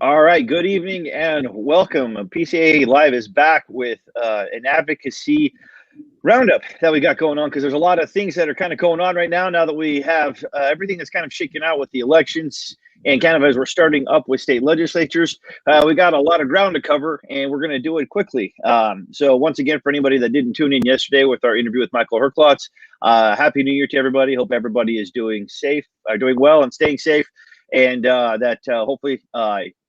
All right, good evening and welcome. PCA Live is back with an advocacy roundup that we got going on because there's a lot of things that are kind of going on right now that we have everything that's kind of shaking out with the elections and kind of as we're starting up with state legislatures. We got a lot of ground to cover and we're going to do it quickly. So once again, for anybody that didn't tune in yesterday with our interview with Michael Herklotz, Happy New Year to everybody. Hope everybody is doing well and staying safe, and that hopefully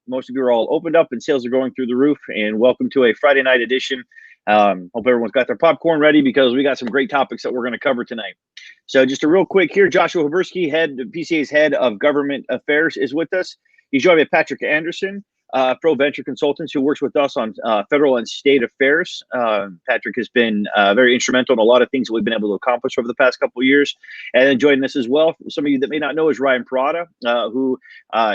most of you are all opened up and sales are going through the roof. And welcome to a Friday night edition. Hope everyone's got their popcorn ready because we got some great topics that we're going to cover tonight. So just a real quick here, Joshua Habersky, PCA's head of government affairs, is with us. He's joined by Patrick Anderson, Pro Venture Consultants, who works with us on federal and state affairs. Patrick has been very instrumental in a lot of things that we've been able to accomplish over the past couple of years. And then joining us as well, some of you that may not know, is Ryan Parada, who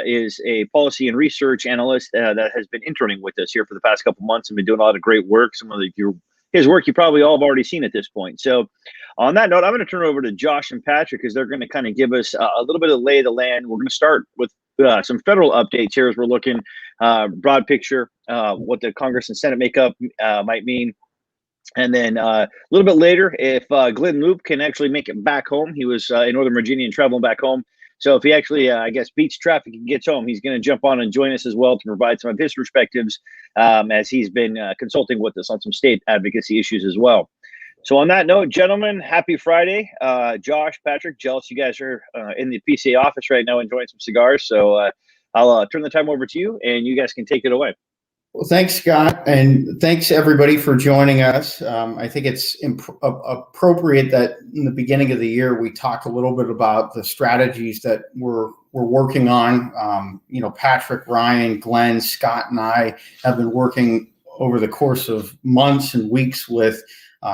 is a policy and research analyst that has been interning with us here for the past couple of months and been doing a lot of great work. Some of his work you probably all have already seen at this point. So on that note, I'm going to turn it over to Josh and Patrick because they're going to kind of give us a little bit of lay of the land. We're going to start with some federal updates here as we're looking broad picture, what the Congress and Senate makeup might mean. And then a little bit later, if Glenn Loop can actually make it back home. He was in Northern Virginia and traveling back home. So if he actually, beats traffic and gets home, he's going to jump on and join us as well to provide some of his perspectives as he's been consulting with us on some state advocacy issues as well. So on that note, gentlemen, happy Friday. Josh, Patrick, jealous you guys are in the PCA office right now enjoying some cigars. So I'll turn the time over to you and you guys can take it away. Well, thanks, Scott, and thanks everybody for joining us. I think it's appropriate that in the beginning of the year we talk a little bit about the strategies that we're working on. Patrick, Ryan, Glenn, Scott, and I have been working over the course of months and weeks with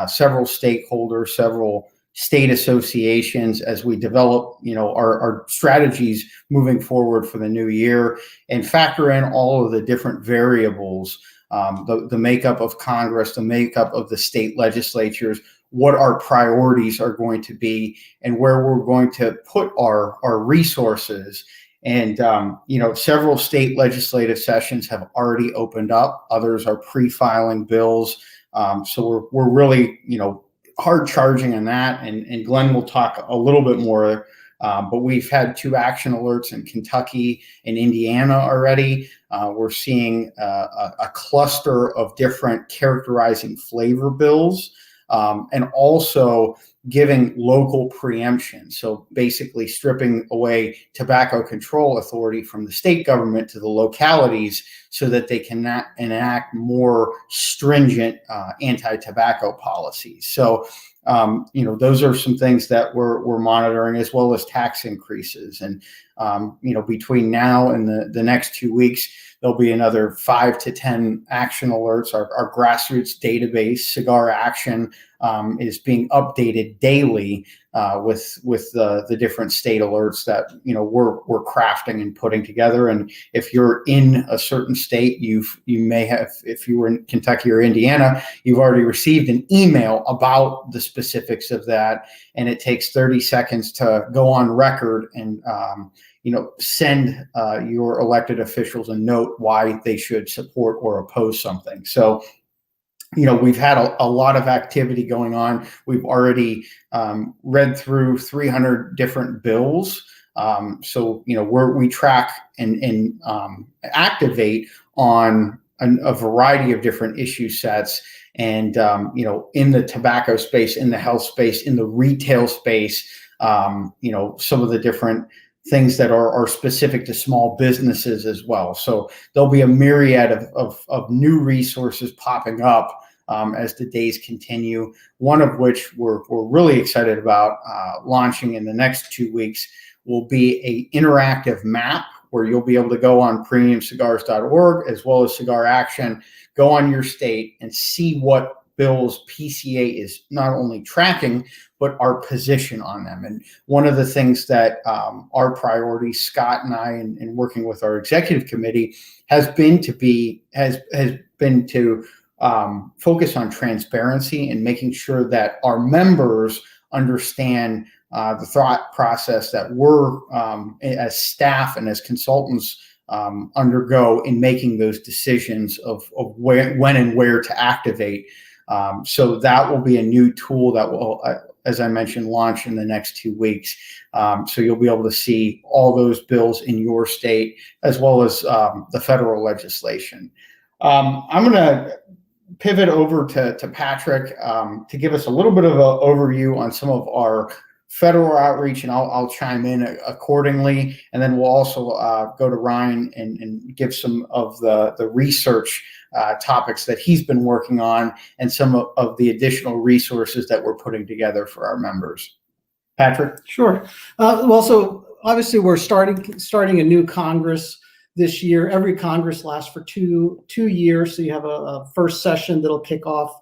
several stakeholders, several state associations as we develop, our strategies moving forward for the new year and factor in all of the different variables, the makeup of Congress, the makeup of the state legislatures, what our priorities are going to be and where we're going to put our resources. And, several state legislative sessions have already opened up. Others are pre-filing bills. So we're really, hard charging on that, and Glenn will talk a little bit more, but we've had 2 action alerts in Kentucky and Indiana already. We're seeing a cluster of different characterizing flavor bills, and also giving local preemption. So basically stripping away tobacco control authority from the state government to the localities so that they can enact more stringent anti-tobacco policies. So, those are some things that we're monitoring, as well as tax increases. And, between now and the next 2 weeks, there'll be another 5 to 10 action alerts. Our grassroots database, Cigar Action, is being updated daily with the different state alerts that we're crafting and putting together. And if you're in a certain state, you may have, if you were in Kentucky or Indiana, you've already received an email about the specifics of that, and it takes 30 seconds to go on record and send your elected officials a note why they should support or oppose something. So we've had a lot of activity going on. We've already read through 300 different bills. So we track and activate on a variety of different issue sets. And, in the tobacco space, in the health space, in the retail space, some of the different things that are specific to small businesses as well. So there'll be a myriad of new resources popping up as the days continue, one of which we're really excited about launching in the next 2 weeks will be an interactive map where you'll be able to go on premiumcigars.org as well as Cigar Action, go on your state and see what bills PCA is not only tracking, but our position on them. And one of the things that our priority, Scott and I, and working with our executive committee, has been to focus on transparency and making sure that our members understand the thought process that we're as staff and as consultants undergo in making those decisions of when and where to activate. So that will be a new tool that will, as I mentioned, launch in the next 2 weeks. So you'll be able to see all those bills in your state as well as the federal legislation. I'm going to pivot over to Patrick to give us a little bit of an overview on some of our federal outreach, and I'll chime in accordingly. And then we'll also go to Ryan and give some of the research topics that he's been working on and some of the additional resources that we're putting together for our members. Patrick? Sure. Well, so obviously we're starting a new Congress this year. Every Congress lasts for two years. So you have a first session that'll kick off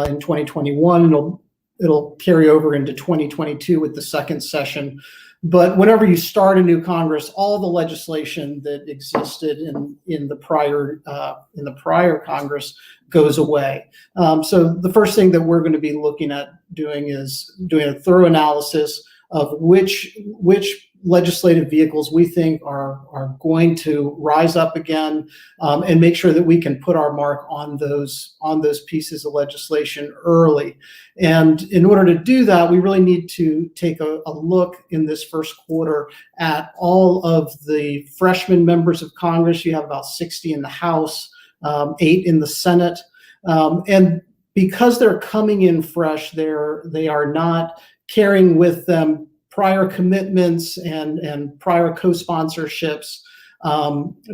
in 2021, and it'll carry over into 2022 with the second session. But whenever you start a new Congress, all the legislation that existed in the prior Congress goes away. So the first thing that we're going to be looking at doing is doing a thorough analysis of which legislative vehicles we think are going to rise up again, and make sure that we can put our mark on those pieces of legislation early. And in order to do that, we really need to take a look in this first quarter at all of the freshman members of Congress. You have about 60 in the House, 8 in the Senate, and because they're coming in fresh, they are not carrying with them prior commitments and prior co-sponsorships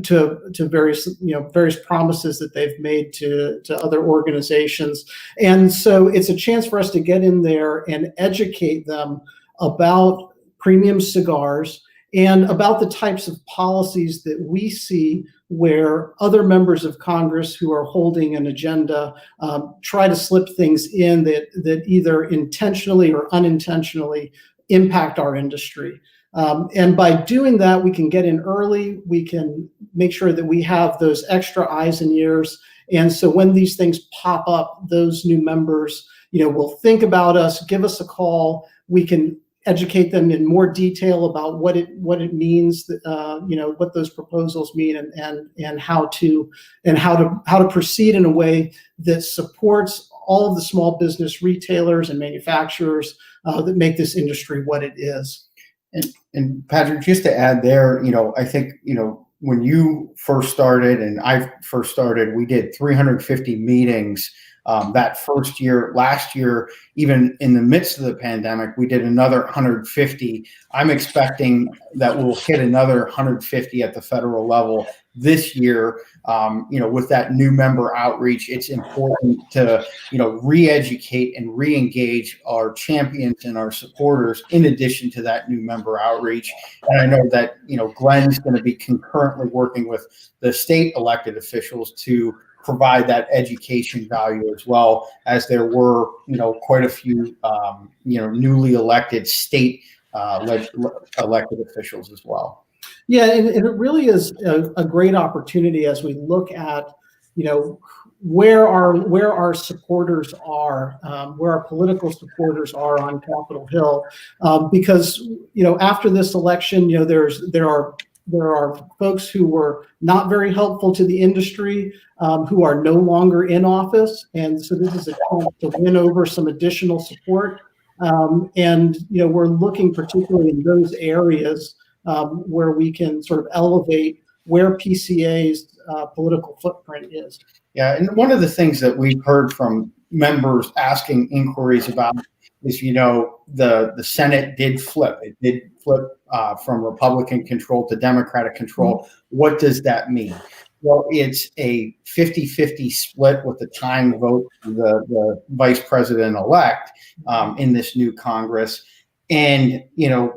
to various promises that they've made to other organizations. And so it's a chance for us to get in there and educate them about premium cigars and about the types of policies that we see where other members of Congress who are holding an agenda try to slip things in that either intentionally or unintentionally impact our industry. And by doing that, we can get in early. We can make sure that we have those extra eyes and ears. And so when these things pop up, those new members, will think about us, give us a call. We can educate them in more detail about what it means, what those proposals mean, and how to proceed in a way that supports all of the small business retailers and manufacturers that make this industry what it is. And Patrick, just to add there, I think, when you first started and I first started, we did 350 meetings that first year. Last year, even in the midst of the pandemic, we did another 150. I'm expecting that we'll hit another 150 at the federal level this year. With that new member outreach, it's important to, re-educate and re-engage our champions and our supporters in addition to that new member outreach. And I know that, Glenn's going to be concurrently working with the state elected officials to provide that education value, as well as there were, quite a few, newly elected state elected officials as well. Yeah, and it really is a great opportunity as we look at, where our supporters are, where our political supporters are on Capitol Hill, because after this election, there are folks who were not very helpful to the industry, who are no longer in office, and so this is a chance to win over some additional support. And we're looking particularly in those areas where we can sort of elevate where PCA's political footprint is. Yeah, and one of the things that we've heard from members asking inquiries about is, the Senate did flip. It did flip from Republican control to Democratic control. Mm-hmm. What does that mean? Well, it's a 50-50 split with the tying vote for the vice president-elect in this new Congress. And,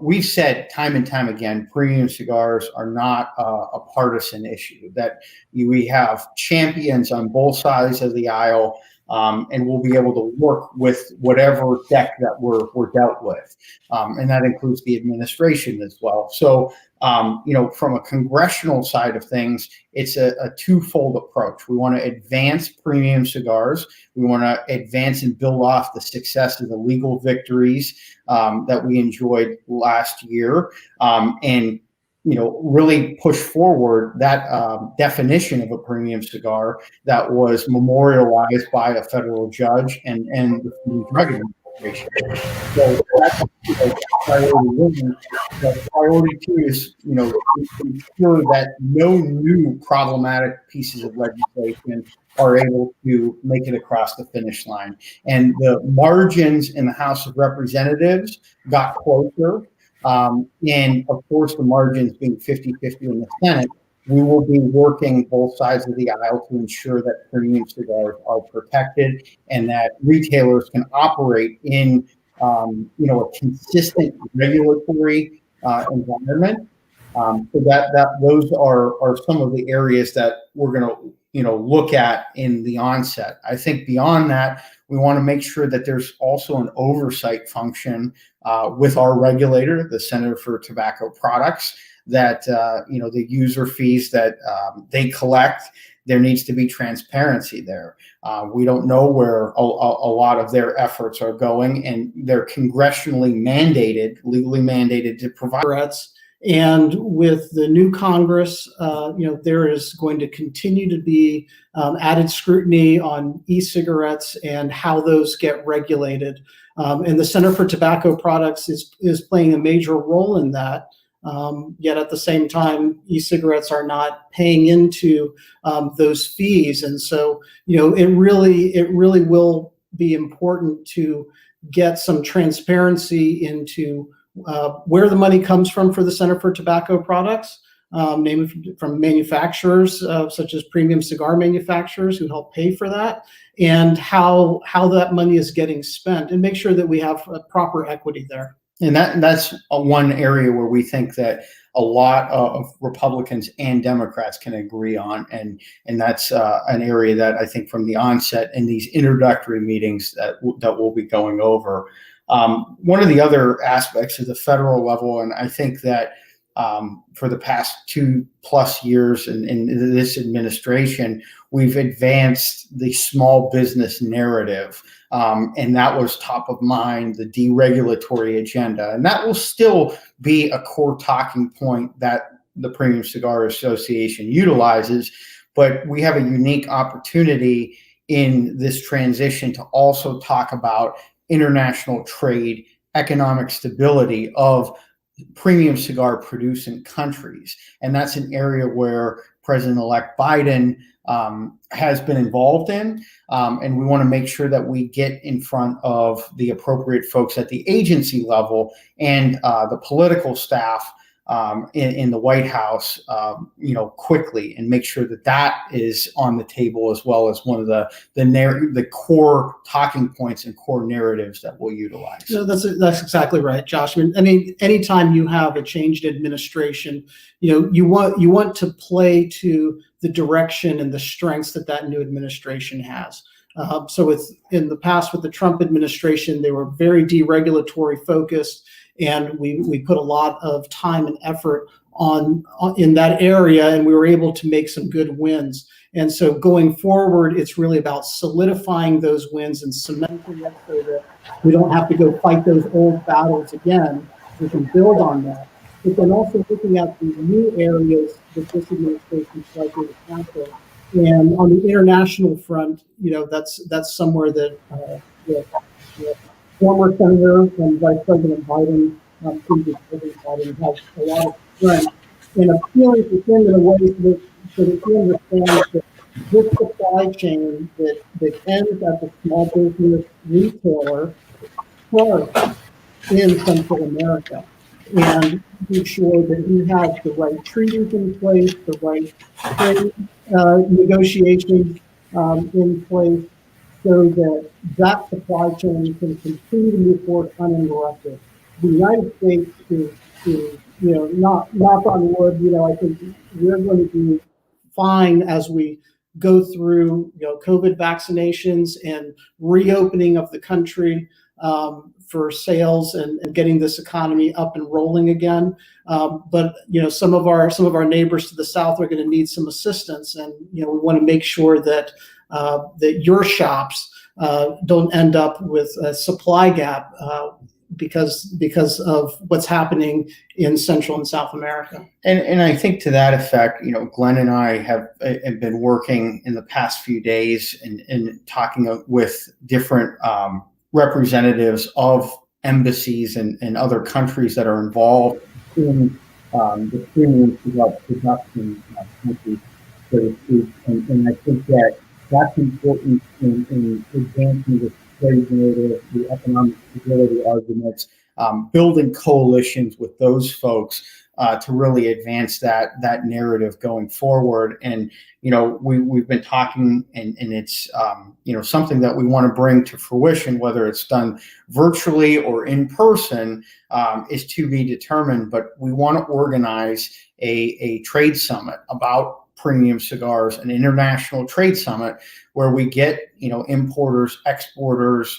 we've said time and time again, premium cigars are not a partisan issue, that we have champions on both sides of the aisle, and we'll be able to work with whatever deck that we're dealt with. And that includes the administration as well. So, from a congressional side of things, it's a twofold approach. We want to advance premium cigars. We want to advance and build off the success of the legal victories that we enjoyed last year. And really push forward that definition of a premium cigar that was memorialized by a federal judge and the Food and Drug Administration. So that's priority one. The priority two is, to ensure that no new problematic pieces of legislation are able to make it across the finish line. And the margins in the House of Representatives got closer. And of course, the margins being 50-50 in the Senate, we will be working both sides of the aisle to ensure that premium cigars are protected and that retailers can operate in, a consistent regulatory environment. So those are some of the areas that we're going to, look at in the onset. I think beyond that, we want to make sure that there's also an oversight function with our regulator, the Center for Tobacco Products, that the user fees that they collect, there needs to be transparency there. We don't know where a lot of their efforts are going, and they're congressionally mandated, legally mandated to provide. And with the new Congress, there is going to continue to be added scrutiny on e-cigarettes and how those get regulated. And the Center for Tobacco Products is playing a major role in that. Yet at the same time, e-cigarettes are not paying into those fees. And so, it really will be important to get some transparency into where the money comes from for the Center for Tobacco Products, namely from manufacturers such as premium cigar manufacturers who help pay for that, and how that money is getting spent, and make sure that we have a proper equity there. And that's one area where we think that a lot of Republicans and Democrats can agree on, and that's an area that I think from the onset in these introductory meetings that we'll be going over. One of the other aspects is the federal level, and I think that for the past 2+ years in this administration, we've advanced the small business narrative, and that was top of mind, the deregulatory agenda. And that will still be a core talking point that the Premium Cigar Association utilizes, but we have a unique opportunity in this transition to also talk about international trade, economic stability of premium cigar producing countries. And that's an area where President-elect Biden has been involved in. And we want to make sure that we get in front of the appropriate folks at the agency level and the political staff in the White House, quickly, and make sure that is on the table as well as one of the core talking points and core narratives that we'll utilize. No, that's exactly right, Josh. I mean, anytime you have a changed administration, you want to play to the direction and the strengths that new administration has. So in the past with the Trump administration, they were very deregulatory focused, and we put a lot of time and effort in that area, and we were able to make some good wins. And so going forward, it's really about solidifying those wins and cementing it so that we don't have to go fight those old battles again. We can build on that. But then also looking at the new areas that this administration is likely to tackle. And on the international front, that's somewhere that former Senator and Vice President Biden, previous President Biden, has a lot of strength in appealing to him in a way so that he understands that this supply chain that ends at the small business retailer starts in Central America, and make sure that he has the right treaties in place, the right trade negotiations in place, so that supply chain can continue to move forward uninterrupted. The United States is knock on wood, I think we're going to be fine as we go through, COVID vaccinations and reopening of the country for sales and getting this economy up and rolling again. But some of our neighbors to the south are going to need some assistance, and we want to make sure that your shops don't end up with a supply gap because of what's happening in Central and South America. And I think to that effect, Glenn and I have been working in the past few days and talking with different representatives of embassies and other countries that are involved in the premium cigar production countries, so to speak. And I think that's important in advancing the trade narrative, the economic stability arguments, building coalitions with those folks to really advance that narrative going forward. And we've been talking, and it's something that we want to bring to fruition, whether it's done virtually or in person, is to be determined. But we want to organize a trade summit about premium cigars, an international trade summit where we get importers, exporters,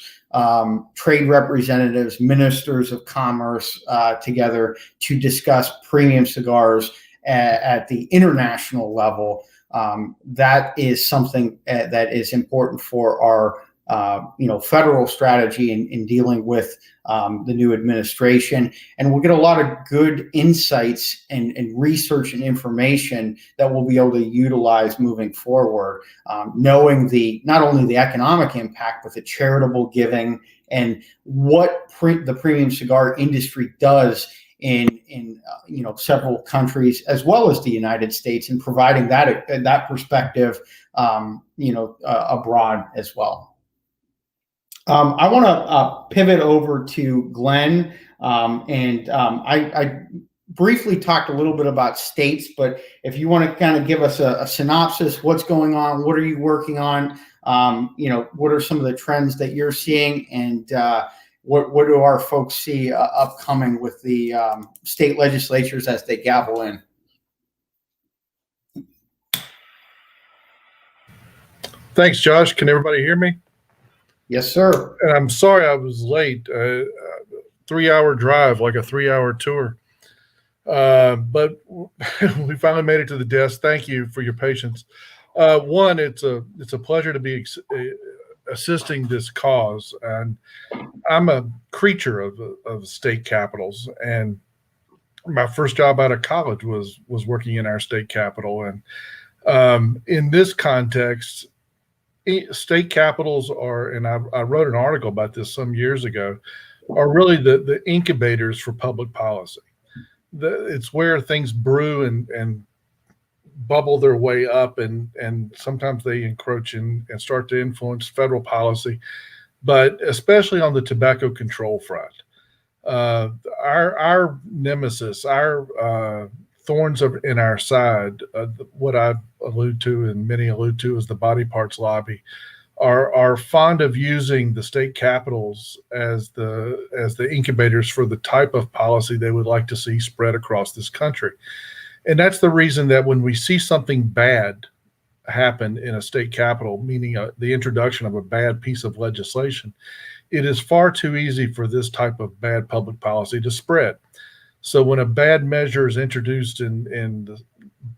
trade representatives, ministers of commerce together to discuss premium cigars at the international level. That is something that is important for our federal strategy in dealing with the new administration. And we'll get a lot of good insights and research and information that we'll be able to utilize moving forward, knowing not only the economic impact, but the charitable giving and what the premium cigar industry does in several countries as well as the United States, and providing that perspective abroad as well. I want to pivot over to Glenn, I briefly talked a little bit about states, but if you want to kind of give us a synopsis, what's going on, what are you working on, what are some of the trends that you're seeing, and what do our folks see upcoming with the state legislatures as they gavel in? Thanks, Josh. Can everybody hear me? Yes, sir. And I'm sorry I was late. 3-hour drive, like a 3-hour tour. But we finally made it to the desk. Thank you for your patience. One, it's a pleasure to be assisting this cause. And I'm a creature of state capitals. And my first job out of college was working in our state capital. And in this context, state capitals are, and I wrote an article about this some years ago, are really the incubators for public policy. It's where things brew and bubble their way up, and sometimes they encroach and start to influence federal policy, but especially on the tobacco control front. Our nemesis, our thorns in our side, what I allude to and many allude to as the body parts lobby, are fond of using the state capitals as the incubators for the type of policy they would like to see spread across this country. And that's the reason that when we see something bad happen in a state capital, meaning the introduction of a bad piece of legislation, it is far too easy for this type of bad public policy to spread. So when a bad measure is introduced in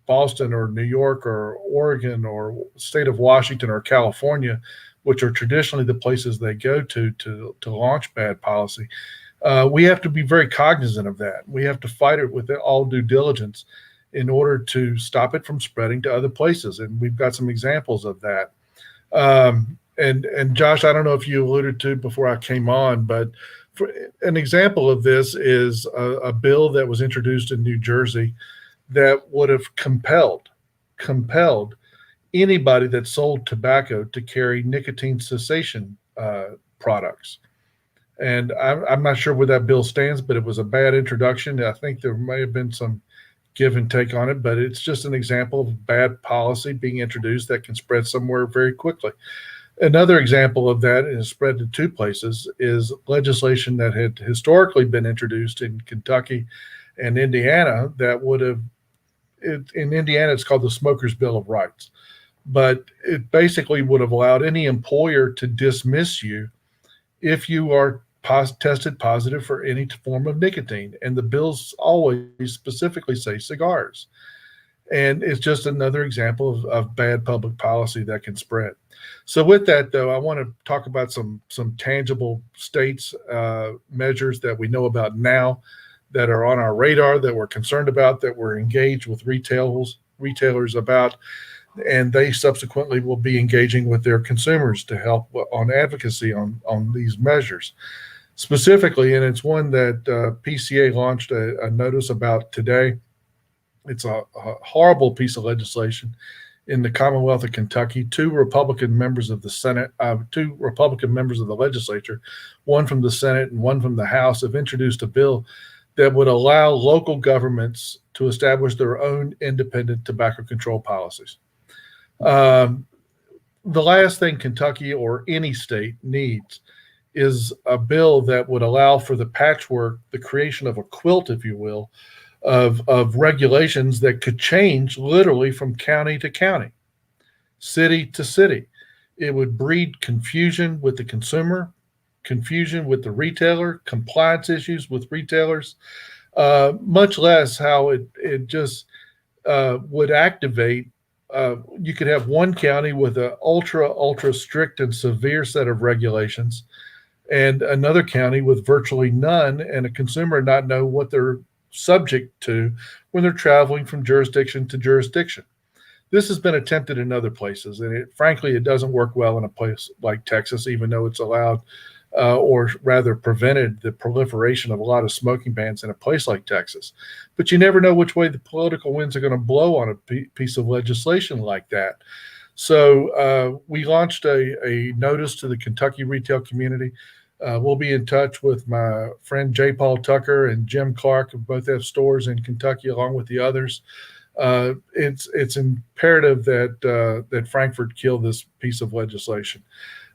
Boston or New York or Oregon or state of Washington or California, which are traditionally the places they go to launch bad policy, we have to be very cognizant of that. We have to fight it with all due diligence in order to stop it from spreading to other places. And we've got some examples of that. And Josh, I don't know if you alluded to before I came on, but an example of this is a bill that was introduced in New Jersey that would have compelled anybody that sold tobacco to carry nicotine cessation products. And I'm not sure where that bill stands, but it was a bad introduction. I think there may have been some give and take on it, but it's just an example of bad policy being introduced that can spread somewhere very quickly. Another example of that is spread to two places is legislation that had historically been introduced in Kentucky and Indiana that would have, in Indiana, it's called the Smokers' Bill of Rights. But it basically would have allowed any employer to dismiss you if you are tested positive for any form of nicotine. And the bills always specifically say cigars. And it's just another example of bad public policy that can spread. So with that, though, I want to talk about some tangible states measures that we know about now, that are on our radar, that we're concerned about, that we're engaged with retailers about, and they subsequently will be engaging with their consumers to help on advocacy on these measures. Specifically, and it's one that PCA launched a notice about today. It's a horrible piece of legislation in the Commonwealth of Kentucky. Two Republican members of the Senate, two Republican members of the legislature, one from the Senate and one from the House, have introduced a bill that would allow local governments to establish their own independent tobacco control policies. The last thing Kentucky or any state needs is a bill that would allow for the patchwork, the creation of a quilt, if you will, of regulations that could change literally from county to county, city to city. It would breed confusion with the consumer, confusion with the retailer, compliance issues with retailers, much less how it just would activate. You could have one county with an ultra strict and severe set of regulations, and another county with virtually none, and a consumer not know what they're subject to when they're traveling from jurisdiction to jurisdiction. This has been attempted in other places, and frankly, it doesn't work well in a place like Texas, even though it's allowed, or rather prevented the proliferation of a lot of smoking bans in a place like Texas. But you never know which way the political winds are going to blow on a piece of legislation like that. So we launched a notice to the Kentucky retail community. We'll be in touch with my friend J. Paul Tucker and Jim Clark, who both have stores in Kentucky, along with the others. It's imperative that Frankfurt kill this piece of legislation.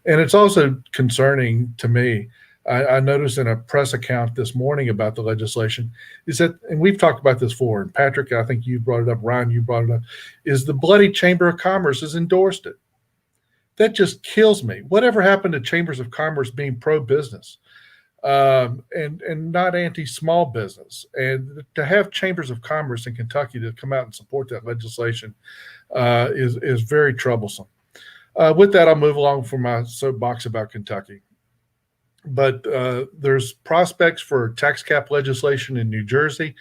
And it's also concerning to me. I noticed in a press account this morning about the legislation is that, and we've talked about this before, and Patrick, I think you brought it up, Ryan, you brought it up, is the bloody Chamber of Commerce has endorsed it. That just kills me. Whatever happened to chambers of commerce being pro-business and not anti-small business? And to have chambers of commerce in Kentucky to come out and support that legislation is very troublesome. With that, I'll move along from my soapbox about Kentucky. But there's prospects for tax cap legislation in New Jersey.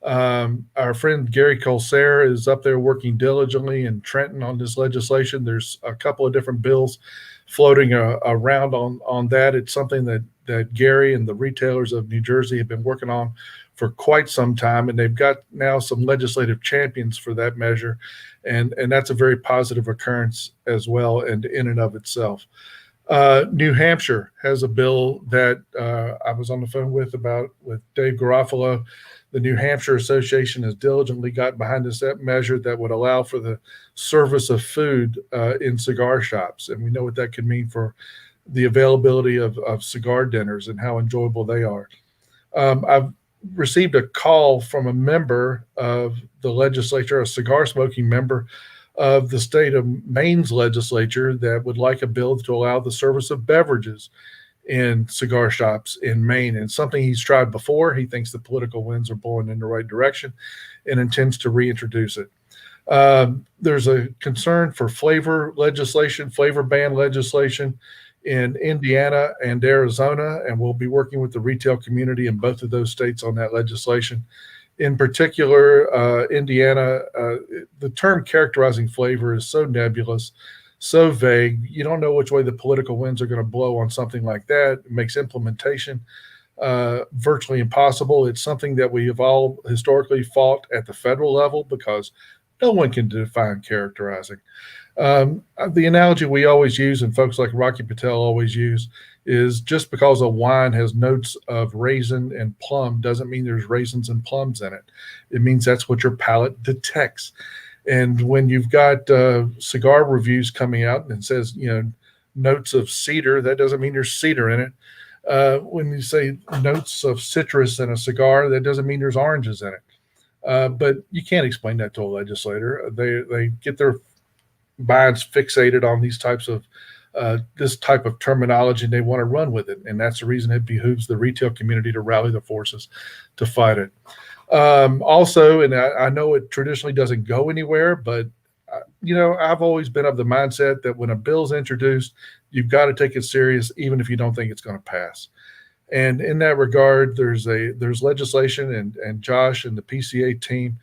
Our friend Gary Colsair is up there working diligently in Trenton on this legislation. There's a couple of different bills floating around on that. It's something that Gary and the retailers of New Jersey have been working on for quite some time, and they've got now some legislative champions for that measure, and that's a very positive occurrence as well, and in and of itself. New Hampshire has a bill that I was on the phone with Dave Garofalo. The New Hampshire Association has diligently got behind this measure that would allow for the service of food in cigar shops. And we know what that could mean for the availability of cigar dinners and how enjoyable they are. I've received a call from a member of the legislature, a cigar smoking member of the state of Maine's legislature, that would like a bill to allow the service of beverages in cigar shops in Maine, and something he's tried before. He thinks the political winds are blowing in the right direction and intends to reintroduce it. There's a concern for flavor ban legislation in Indiana and Arizona, and we'll be working with the retail community in both of those states on that legislation. In particular, Indiana, the term characterizing flavor is so nebulous, so vague. You don't know which way the political winds are going to blow on something like that. It makes implementation virtually impossible. It's something that we have all historically fought at the federal level because no one can define characterizing. The analogy we always use, and folks like Rocky Patel always use, is just because a wine has notes of raisin and plum doesn't mean there's raisins and plums in it. It means that's what your palate detects. And when you've got cigar reviews coming out and it says, notes of cedar, that doesn't mean there's cedar in it. When you say notes of citrus in a cigar, that doesn't mean there's oranges in it. But you can't explain that to a legislator. They get their minds fixated on these types of this type of terminology, and they want to run with it. And that's the reason it behooves the retail community to rally the forces to fight it. Also, and I know it traditionally doesn't go anywhere, but I've always been of the mindset that when a bill's introduced, you've got to take it serious, even if you don't think it's going to pass. And in that regard, there's legislation, and Josh and the PCA team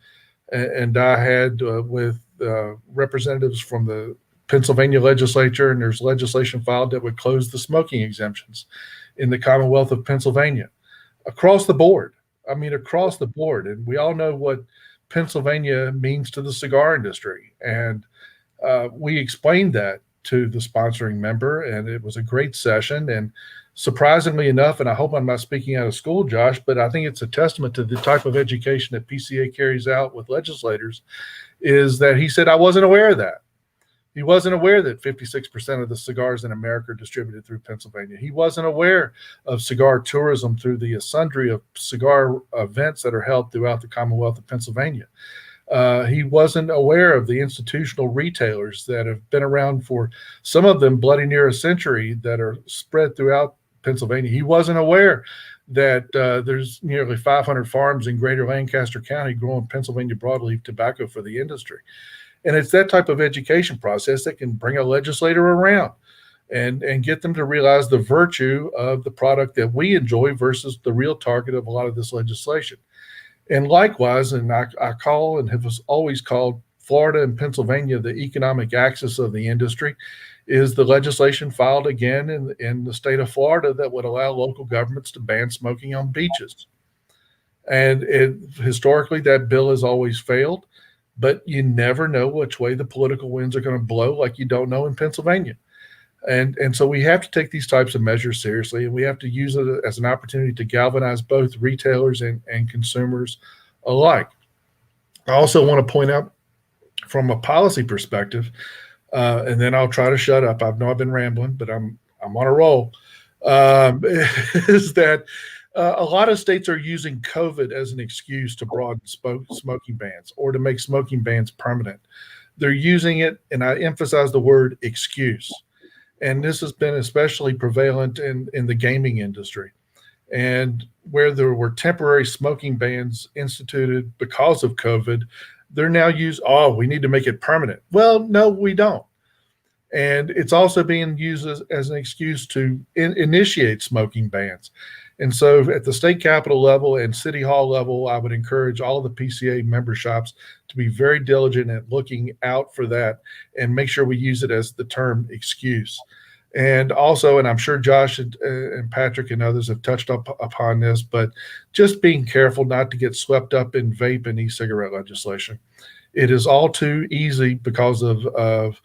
and I had with representatives from the Pennsylvania legislature, and there's legislation filed that would close the smoking exemptions in the Commonwealth of Pennsylvania across the board. I mean, across the board. And we all know what Pennsylvania means to the cigar industry. And we explained that to the sponsoring member, and it was a great session. And surprisingly enough, and I hope I'm not speaking out of school, Josh, but I think it's a testament to the type of education that PCA carries out with legislators, is that he said, I wasn't aware of that. He wasn't aware that 56% of the cigars in America are distributed through Pennsylvania. He wasn't aware of cigar tourism through the sundry of cigar events that are held throughout the Commonwealth of Pennsylvania. He wasn't aware of the institutional retailers that have been around for, some of them bloody near a century, that are spread throughout Pennsylvania. He wasn't aware that there's nearly 500 farms in greater Lancaster County growing Pennsylvania broadleaf tobacco for the industry. And it's that type of education process that can bring a legislator around and get them to realize the virtue of the product that we enjoy versus the real target of a lot of this legislation. And likewise, and I call and have always called Florida and Pennsylvania the economic axis of the industry, is the legislation filed again in the state of Florida that would allow local governments to ban smoking on beaches. And historically, that bill has always failed, but you never know which way the political winds are going to blow, like you don't know in Pennsylvania. And so we have to take these types of measures seriously, and we have to use it as an opportunity to galvanize both retailers and consumers alike. I also want to point out from a policy perspective, and then I'll try to shut up. I know I've been rambling, but I'm on a roll, is that a lot of states are using COVID as an excuse to broaden smoking bans or to make smoking bans permanent. They're using it, and I emphasize the word excuse. And this has been especially prevalent in the gaming industry. And where there were temporary smoking bans instituted because of COVID, they're now used, we need to make it permanent. Well, no, we don't. And it's also being used as an excuse to initiate smoking bans. And so at the state capitol level and city hall level, I would encourage all the PCA member shops to be very diligent at looking out for that and make sure we use it as the term excuse. And also, and I'm sure Josh and Patrick and others have touched upon this, but just being careful not to get swept up in vape and e-cigarette legislation. It is all too easy because and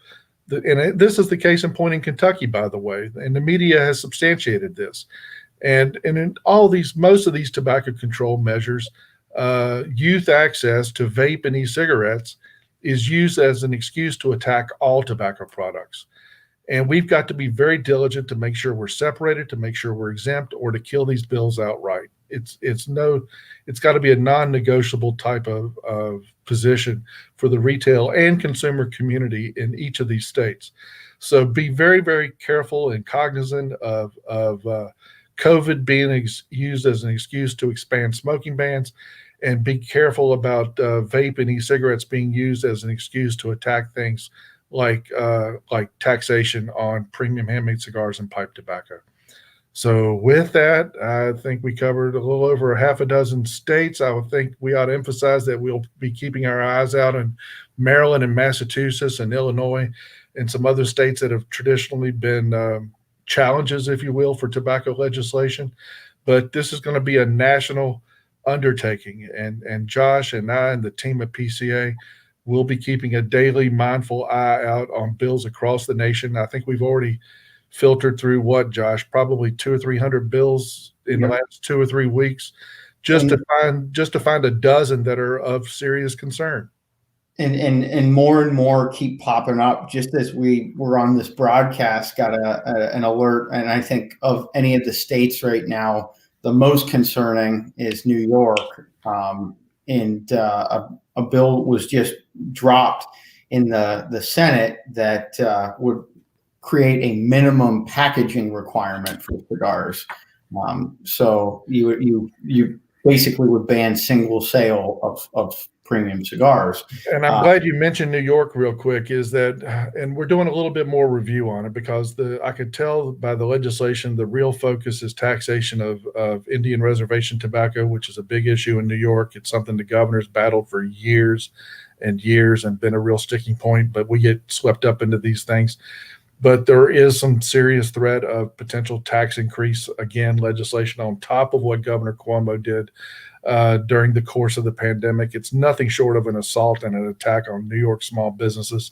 this is the case in point in Kentucky, by the way, and the media has substantiated this. And in most of these tobacco control measures, youth access to vape and e-cigarettes is used as an excuse to attack all tobacco products. And we've got to be very diligent to make sure we're separated, to make sure we're exempt, or to kill these bills outright. It's got to be a non-negotiable type of position for the retail and consumer community in each of these states. So be very, very careful and cognizant of COVID being used as an excuse to expand smoking bans, and be careful about vape and e-cigarettes being used as an excuse to attack things like taxation on premium handmade cigars and pipe tobacco. So with that, I think we covered a little over a half a dozen states. I would think we ought to emphasize that we'll be keeping our eyes out in Maryland and Massachusetts and Illinois and some other states that have traditionally been challenges, if you will, for tobacco legislation. But this is going to be a national undertaking. And Josh and I and the team at PCA will be keeping a daily mindful eye out on bills across the nation. I think we've already filtered through what, Josh, probably 200 or 300 bills in the last 2 or 3 weeks, just to find a dozen that are of serious concern. And more keep popping up. Just as we were on this broadcast, got an alert, and I think of any of the states right now, the most concerning is New York. And a bill was just dropped in the Senate that would create a minimum packaging requirement for cigars. So you basically would ban single sale of premium cigars. And I'm glad you mentioned New York real quick, is that, and we're doing a little bit more review on it, because I could tell by the legislation, the real focus is taxation of Indian reservation tobacco, which is a big issue in New York. It's something the governor's battled for years and years and been a real sticking point, but we get swept up into these things. But there is some serious threat of potential tax increase, again, legislation on top of what Governor Cuomo did during the course of the pandemic. It's nothing short of an assault and an attack on New York small businesses.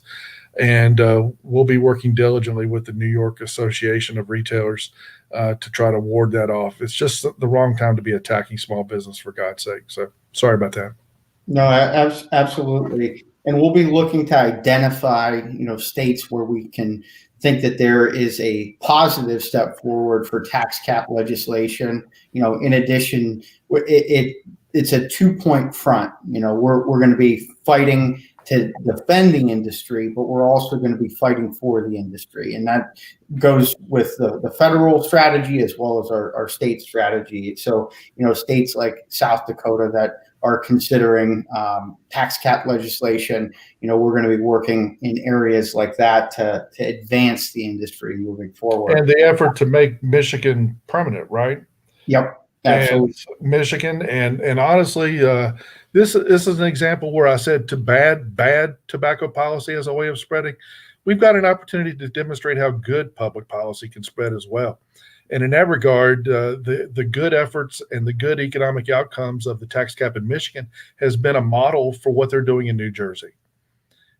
And we'll be working diligently with the New York Association of Retailers to try to ward that off. It's just the wrong time to be attacking small business, for God's sake. So sorry about that. No, absolutely. And we'll be looking to identify, states where we can think that there is a positive step forward for tax cap legislation. In addition, it's a 2-point front. We're going to be fighting to defend the industry, but we're also going to be fighting for the industry. And that goes with the federal strategy as well as our state strategy. So, states like South Dakota that are considering tax cap legislation, we're going to be working in areas like that to advance the industry moving forward. And the effort to make Michigan permanent, right? Yep. Absolutely. And Michigan, and honestly, this is an example where I said to bad tobacco policy as a way of spreading. We've got an opportunity to demonstrate how good public policy can spread as well. And in that regard, the good efforts and the good economic outcomes of the tax cap in Michigan has been a model for what they're doing in New Jersey.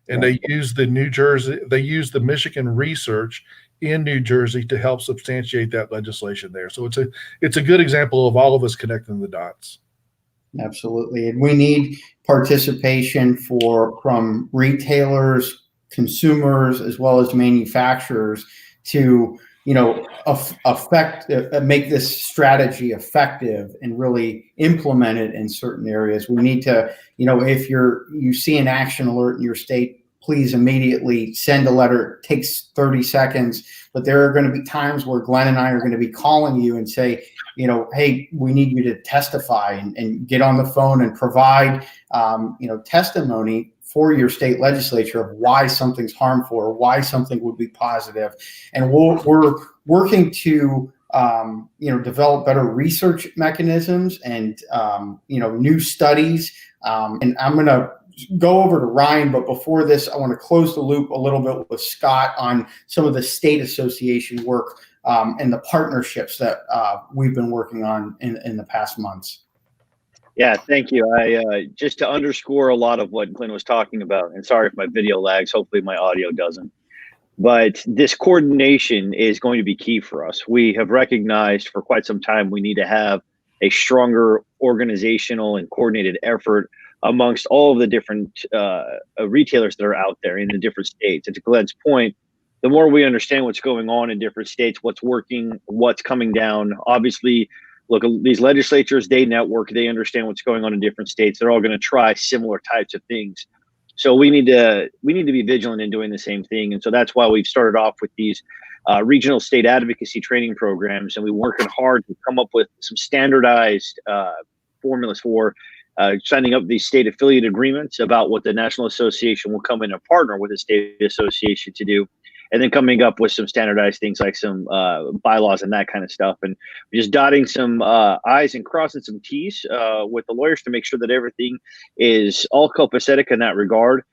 And they use the Michigan research in New Jersey to help substantiate that legislation there. So it's a good example of all of us connecting the dots. Absolutely. And we need participation from retailers, consumers, as well as manufacturers to, make this strategy effective and really implement it in certain areas. We need to, if you see an action alert in your state, please immediately send a letter. It takes 30 seconds, but there are going to be times where Glenn and I are going to be calling you and say, hey, we need you to testify and get on the phone and provide, testimony for your state legislature of why something's harmful or why something would be positive. And we're working to, develop better research mechanisms and, new studies. And I'm going to go over to Ryan, but before this, I want to close the loop a little bit with Scott on some of the state association work and the partnerships that we've been working on in the past months. Yeah, thank you. I just to underscore a lot of what Glenn was talking about, and sorry if my video lags, hopefully my audio doesn't, but this coordination is going to be key for us. We have recognized for quite some time we need to have a stronger organizational and coordinated effort amongst all of the different retailers that are out there in the different states. And to Glenn's point, the more we understand what's going on in different states, what's working, what's coming down, obviously, look, these legislatures, they network, they understand what's going on in different states. They're all going to try similar types of things. So we need to be vigilant in doing the same thing. And so that's why we've started off with these regional state advocacy training programs. And we're working hard to come up with some standardized formulas for signing up these state affiliate agreements about what the National Association will come in and partner with the state association to do. And then coming up with some standardized things like some bylaws and that kind of stuff. And just dotting some I's and crossing some T's with the lawyers to make sure that everything is all copacetic in that regard.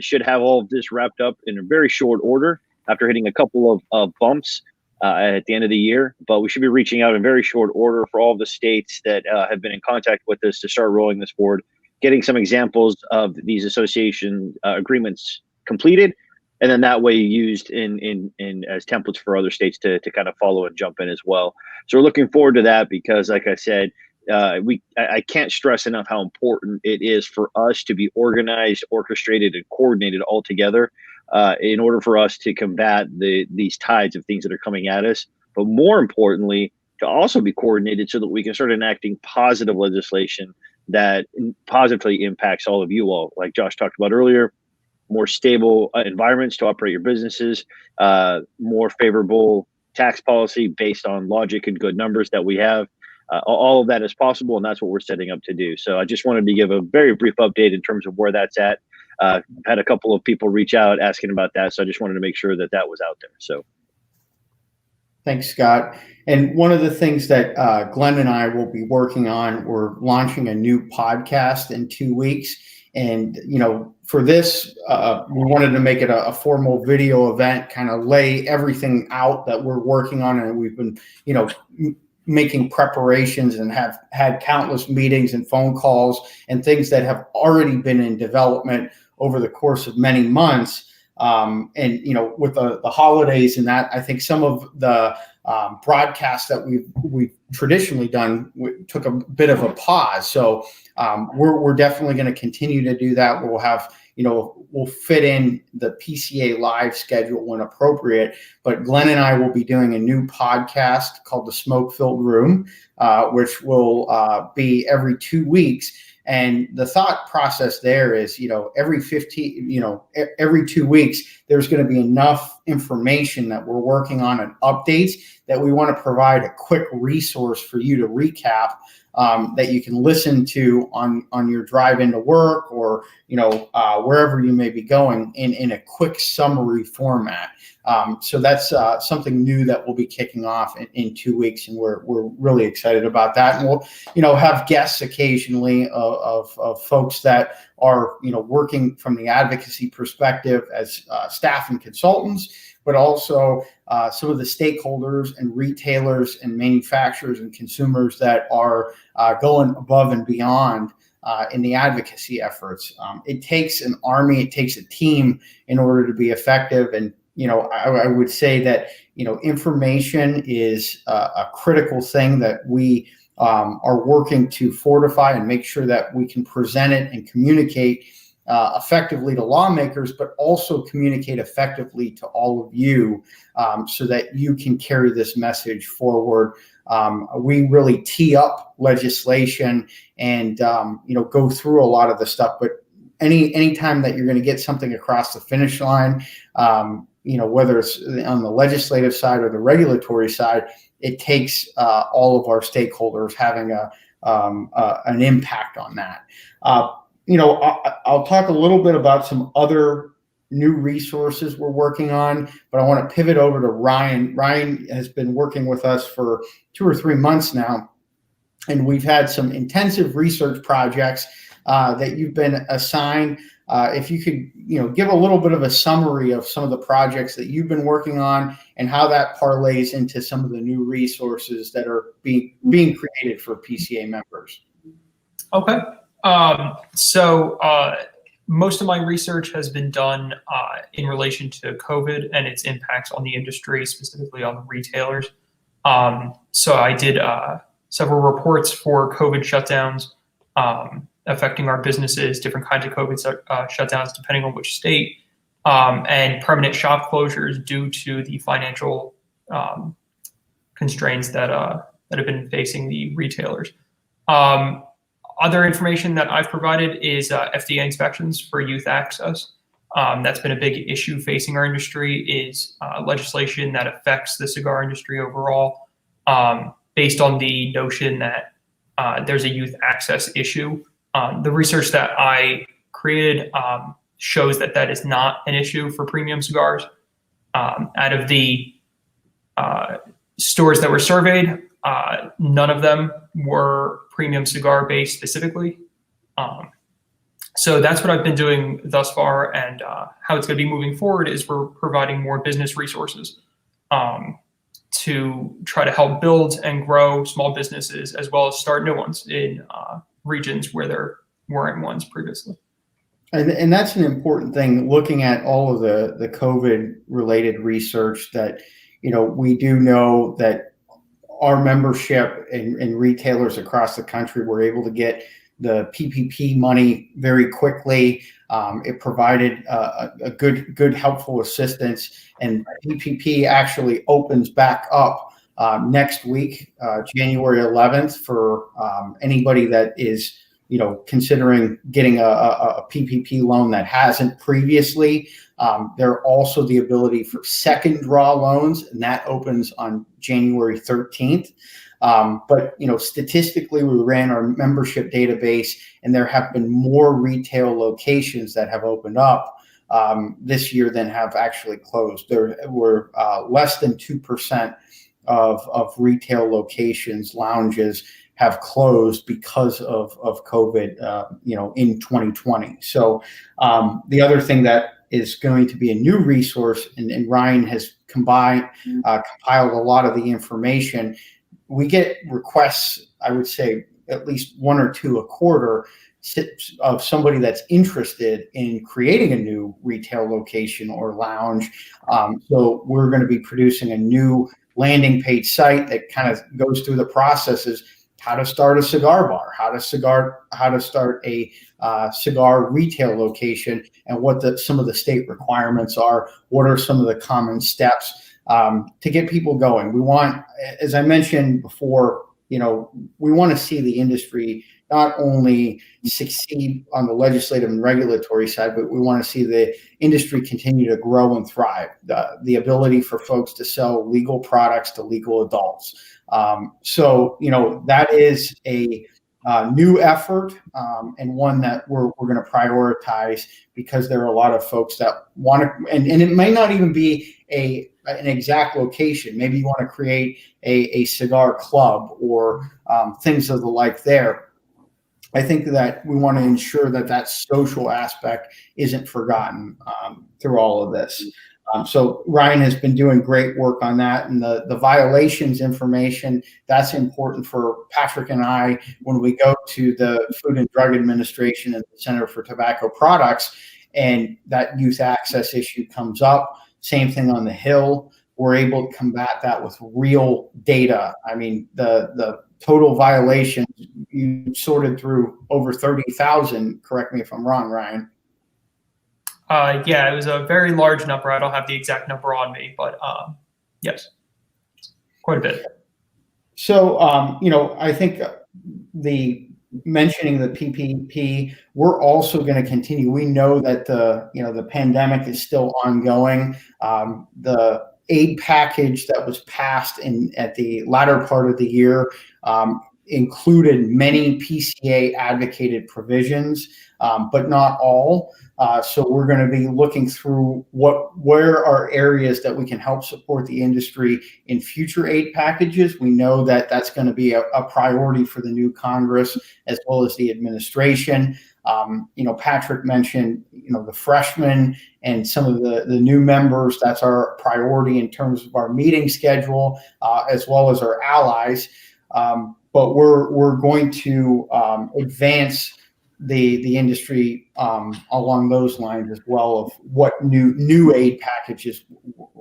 Should have all of this wrapped up in a very short order after hitting a couple of bumps at the end of the year. But we should be reaching out in very short order for all of the states that have been in contact with us to start rolling this forward, getting some examples of these association agreements completed, and then that way used in as templates for other states to kind of follow and jump in as well. So we're looking forward to that because, like I said, I can't stress enough how important it is for us to be organized, orchestrated, and coordinated all together in order for us to combat these tides of things that are coming at us. But more importantly, to also be coordinated so that we can start enacting positive legislation that positively impacts all of you all. Like Josh talked about earlier, more stable environments to operate your businesses, more favorable tax policy based on logic and good numbers that we have, all of that is possible, and that's what we're setting up to do. So I just wanted to give a very brief update in terms of where that's at. Had a couple of people reach out asking about that, so I just wanted to make sure that that was out there. So thanks, Scott. And one of the things that Glenn and I will be working on, we're launching a new podcast in 2 weeks. And, for this, we wanted to make it a formal video event, kind of lay everything out that we're working on. And we've been, making preparations and have had countless meetings and phone calls and things that have already been in development over the course of many months. And, with the holidays and that, I think some of the broadcasts that we've traditionally done took a bit of a pause. So we're definitely going to continue to do that. We'll have, we'll fit in the PCA live schedule when appropriate. But Glenn and I will be doing a new podcast called The Smoke-Filled Room, which will be every 2 weeks. And the thought process there is, every 2 weeks, there's going to be enough information that we're working on and updates that we want to provide a quick resource for you to recap that you can listen to on your drive into work or, wherever you may be going in a quick summary format. So that's something new that we'll be kicking off in 2 weeks, and we're really excited about that. And we'll, have guests occasionally of folks that are, working from the advocacy perspective as staff and consultants, but also some of the stakeholders and retailers and manufacturers and consumers that are going above and beyond in the advocacy efforts. It takes an army, it takes a team in order to be effective. And I would say that, information is a critical thing that we are working to fortify and make sure that we can present it and communicate effectively to lawmakers, but also communicate effectively to all of you so that you can carry this message forward. We really tee up legislation and, go through a lot of the stuff, but any time that you're going to get something across the finish line, whether it's on the legislative side or the regulatory side, it takes all of our stakeholders having an impact on that. I'll talk a little bit about some other new resources we're working on, but I want to pivot over to Ryan. Ryan has been working with us for 2 or 3 months now, and we've had some intensive research projects that you've been assigned. If you could, give a little bit of a summary of some of the projects that you've been working on and how that parlays into some of the new resources that are being created for PCA members. Okay. So most of my research has been done in relation to COVID and its impacts on the industry, specifically on the retailers. So I did several reports for COVID shutdowns affecting our businesses, different kinds of COVID shutdowns depending on which state, and permanent shop closures due to the financial constraints that have been facing the retailers. Other information that I've provided is FDA inspections for youth access. That's been a big issue facing our industry, is legislation that affects the cigar industry overall, based on the notion that there's a youth access issue. The research that I created shows that that is not an issue for premium cigars. Out of the stores that were surveyed, none of them were premium cigar based specifically. So that's what I've been doing thus far, and how it's going to be moving forward is we're providing more business resources to try to help build and grow small businesses as well as start new ones in regions where there weren't ones previously. And that's an important thing, looking at all of the COVID related research that, we do know that our membership and retailers across the country were able to get the PPP money very quickly. It provided a good helpful assistance, and PPP actually opens back up next week, January 11th, for anybody that is considering getting a PPP loan that hasn't previously. There are also the ability for second draw loans, and that opens on January 13th. But statistically, we ran our membership database, and there have been more retail locations that have opened up this year than have actually closed. There were less than 2% of retail locations, lounges, have closed because of COVID, in 2020. So the other thing that is going to be a new resource, and Ryan has compiled a lot of the information. We get requests, I would say at least one or two a quarter, of somebody that's interested in creating a new retail location or lounge. So we're going to be producing a new landing page site that kind of goes through the processes: how to start a cigar bar, how to start a cigar retail location, and what some of the state requirements are. What are some of the common steps to get people going? We want, as I mentioned before, we want to see the industry not only succeed on the legislative and regulatory side, but we want to see the industry continue to grow and thrive. The ability for folks to sell legal products to legal adults. So that is a new effort, and one that we're going to prioritize, because there are a lot of folks that want to, and it may not even be an exact location. Maybe you want to create a cigar club or things of the like there. I think that we want to ensure that social aspect isn't forgotten through all of this. So Ryan has been doing great work on that, and the violations information, that's important for Patrick and I when we go to the Food and Drug Administration and the Center for Tobacco Products, and that youth access issue comes up. Same thing on the Hill. We're able to combat that with real data. I mean, the total violations, you sorted through over 30,000. Correct me if I'm wrong, Ryan. Yeah, it was a very large number. I don't have the exact number on me, but yes, quite a bit. So, I think the mentioning the PPP, we're also going to continue. We know that the pandemic is still ongoing. The aid package that was passed at the latter part of the year included many PCA advocated provisions, but not all. So we're going to be looking through where are areas that we can help support the industry in future aid packages. We know that that's going to be a priority for the new Congress as well as the administration. Patrick mentioned, the freshmen and some of the new members. That's our priority in terms of our meeting schedule, as well as our allies. But we're going to advance the industry along those lines as well, of what new aid packages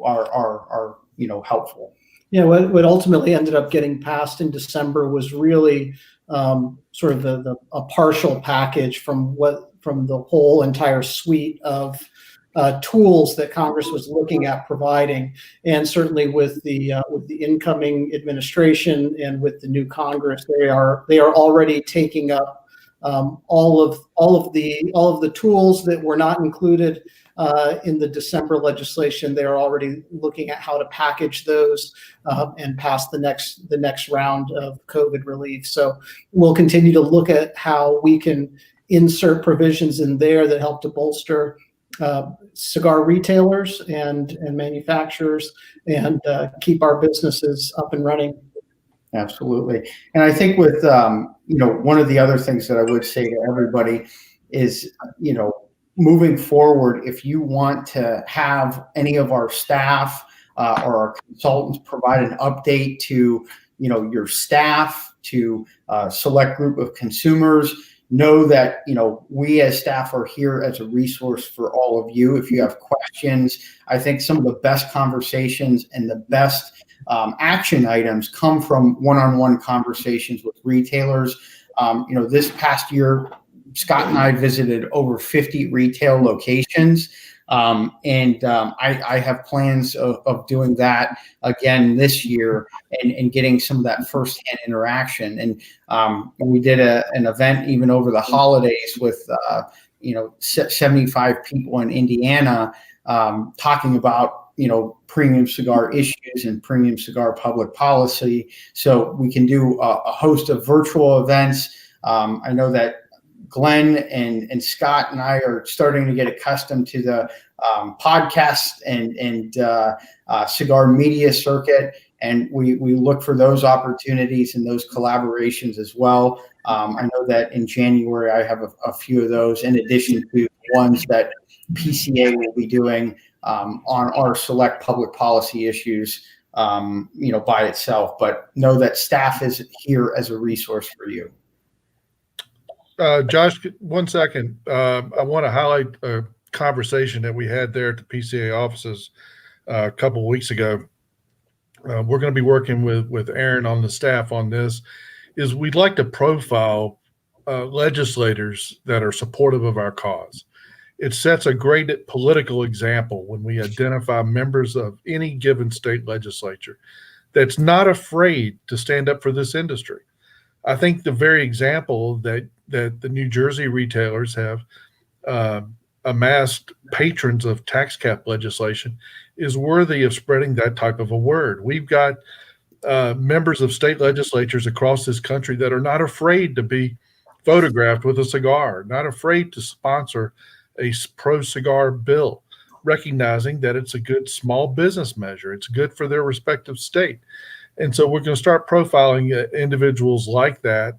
are helpful. Yeah, what ultimately ended up getting passed in December was really sort of a partial package from the whole entire suite of tools that Congress was looking at providing, and certainly with the incoming administration and with the new Congress, they are already taking up all of the tools that were not included in the December legislation. They are already looking at how to package those and pass the next round of COVID relief. So we'll continue to look at how we can insert provisions in there that help to bolster cigar retailers and manufacturers and keep our businesses up and running. Absolutely. And I think with, one of the other things that I would say to everybody is, moving forward, if you want to have any of our staff or our consultants provide an update to, your staff, to a select group of consumers, know that, we as staff are here as a resource for all of you. If you have questions, I think some of the best conversations and the best action items come from one-on-one conversations with retailers. This past year, Scott and I visited over 50 retail locations. And I have plans of doing that again this year and getting some of that firsthand interaction. And we did an event even over the holidays with 75 people in Indiana talking about premium cigar issues and premium cigar public policy. So we can do a host of virtual events. I know that Glenn and Scott and I are starting to get accustomed to the podcast and cigar media circuit, and we look for those opportunities and those collaborations as well. I know that in January I have a few of those, in addition to ones that PCA will be doing on our select public policy issues, by itself. But know that staff is here as a resource for you. Josh, 1 second. I want to highlight a conversation that we had there at the PCA offices a couple of weeks ago. We're going to be working with Aaron on the staff on this. Is we'd like to profile legislators that are supportive of our cause. It sets a great political example when we identify members of any given state legislature that's not afraid to stand up for this industry. I think the very example that the New Jersey retailers have amassed patrons of tax cap legislation is worthy of spreading that type of a word. We've got members of state legislatures across this country that are not afraid to be photographed with a cigar, not afraid to sponsor a pro-cigar bill, recognizing that it's a good small business measure. It's good for their respective state. And so we're going to start profiling individuals like that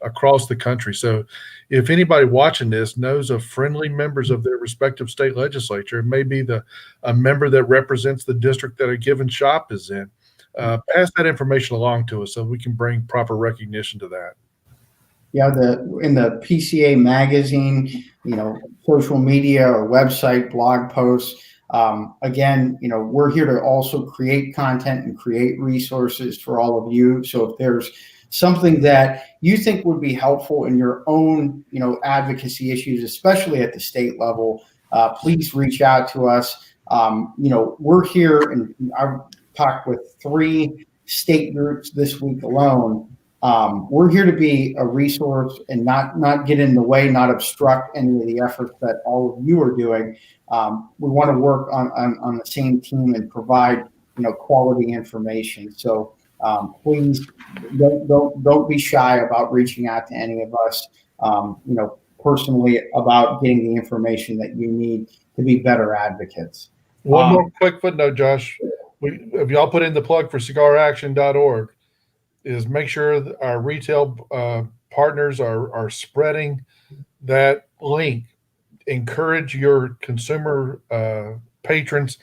across the country. So if anybody watching this knows of friendly members of their respective state legislature, it may be a member that represents the district that a given shop is in, pass that information along to us so we can bring proper recognition to that. Yeah, in the PCA magazine, social media or website, blog posts. Again, we're here to also create content and create resources for all of you. So if there's something that you think would be helpful in your own, advocacy issues, especially at the state level, please reach out to us. We're here, and I've talked with 3 state groups this week alone. We're here to be a resource and not get in the way, not obstruct any of the efforts that all of you are doing. We want to work on the same team and provide, quality information. So please don't be shy about reaching out to any of us, personally, about getting the information that you need to be better advocates. One more quick footnote, Josh. If y'all put in the plug for cigaraction.org, is make sure that our retail partners are spreading that link. Encourage your consumer patrons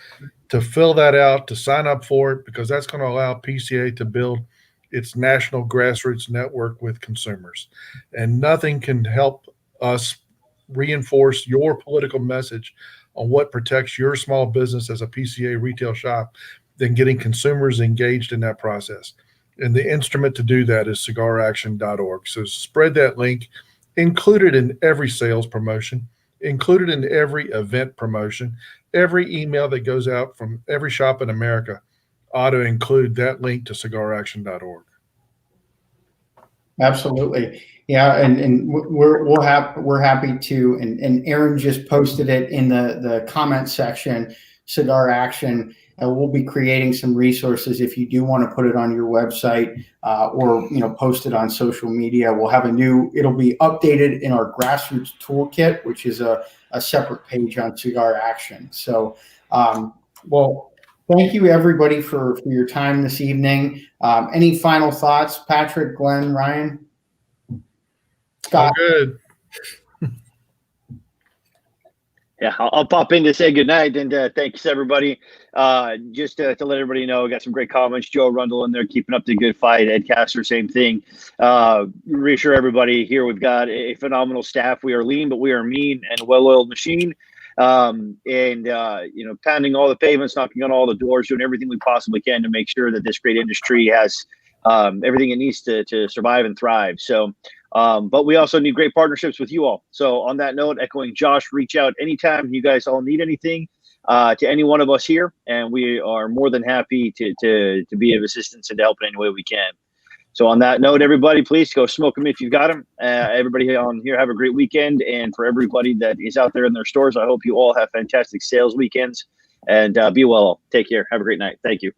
to fill that out, to sign up for it, because that's going to allow PCA to build its national grassroots network with consumers. And nothing can help us reinforce your political message on what protects your small business as a PCA retail shop than getting consumers engaged in that process. And the instrument to do that is cigaraction.org. So spread that link, include it in every sales promotion, include it in every event promotion. Every email that goes out from every shop in America ought to include that link to cigaraction.org. Absolutely. Yeah. And we're happy to, and Aaron just posted it in the comment section, Cigar Action. We'll be creating some resources if you do want to put it on your website or post it on social media. We'll have it'll be updated in our grassroots toolkit, which is a separate page on Cigar Action. So, well, thank you everybody for your time this evening. Any final thoughts, Patrick, Glenn, Ryan, Scott? Good. Yeah, I'll pop in to say goodnight and thanks everybody. Just to let everybody know, got some great comments. Joe Rundle in there, keeping up the good fight. Ed Castor, same thing. Reassure everybody here, we've got a phenomenal staff. We are lean, but we are mean and a well-oiled machine. Pounding all the pavements, knocking on all the doors, doing everything we possibly can to make sure that this great industry has everything it needs to survive and thrive. So. But we also need great partnerships with you all. So on that note, echoing Josh, reach out anytime you guys all need anything to any one of us here, and we are more than happy to be of assistance and to help in any way we can. So on that note, everybody, please go smoke them if you've got them. Everybody on here, have a great weekend. And for everybody that is out there in their stores, I hope you all have fantastic sales weekends. and be well. Take care. Have a great night. Thank you.